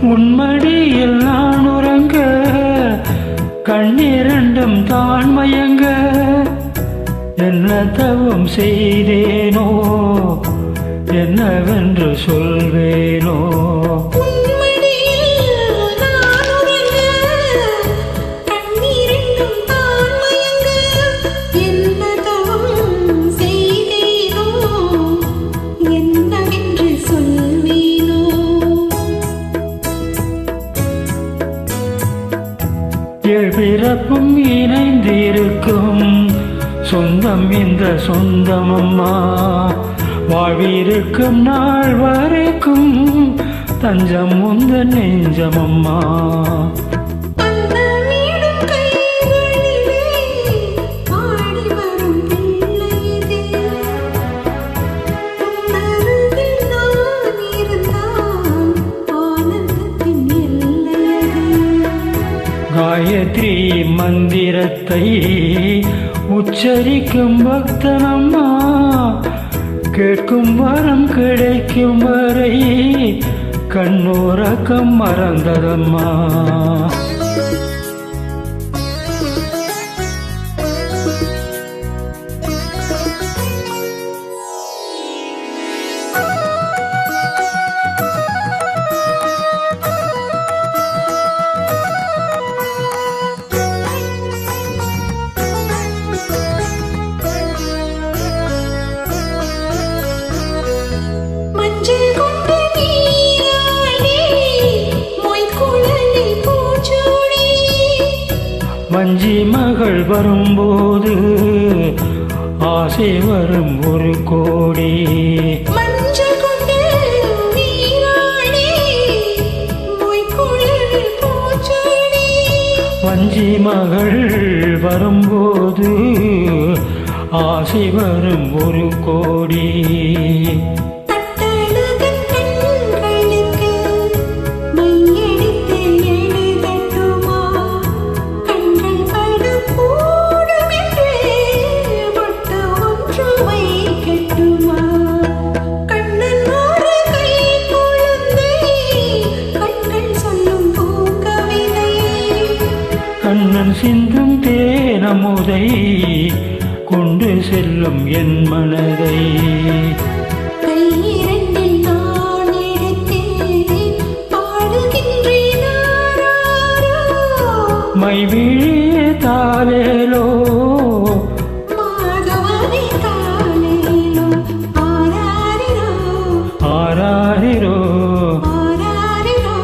உன்மடியில் நான் உறங்க கண்ணிரண்டும் தான் மயங்க என்ன தவம் செய்தேனோ என்னவென்று சொல்வேனோ பிறப்பும் இணைந்திருக்கும் சொந்தம் இந்த சொந்தமம்மா வாழ்விருக்கும் நாள் வரைக்கும் தஞ்சம் உந்த நெஞ்சமம்மா காயத்ரி மந்திரத்தை உச்சரிக்கும் பக்தனம்மா கேட்கும் வரம் கிடைக்கும் வரை கண்ணோரக்கம் மறந்ததம்மா வஞ்சி மகள் வரும்போது ஆசை வரும் ஒரு கோடி வஞ்சி மகள் வரும்போது ஆசை வரும் ஒரு கோடி கண்ணன் சிந்தும் தேனமுதை கொண்டு செல்லும் என் மனதை மைவிழிய தாலேலோ ஆராரிரோ ஆராரிரோ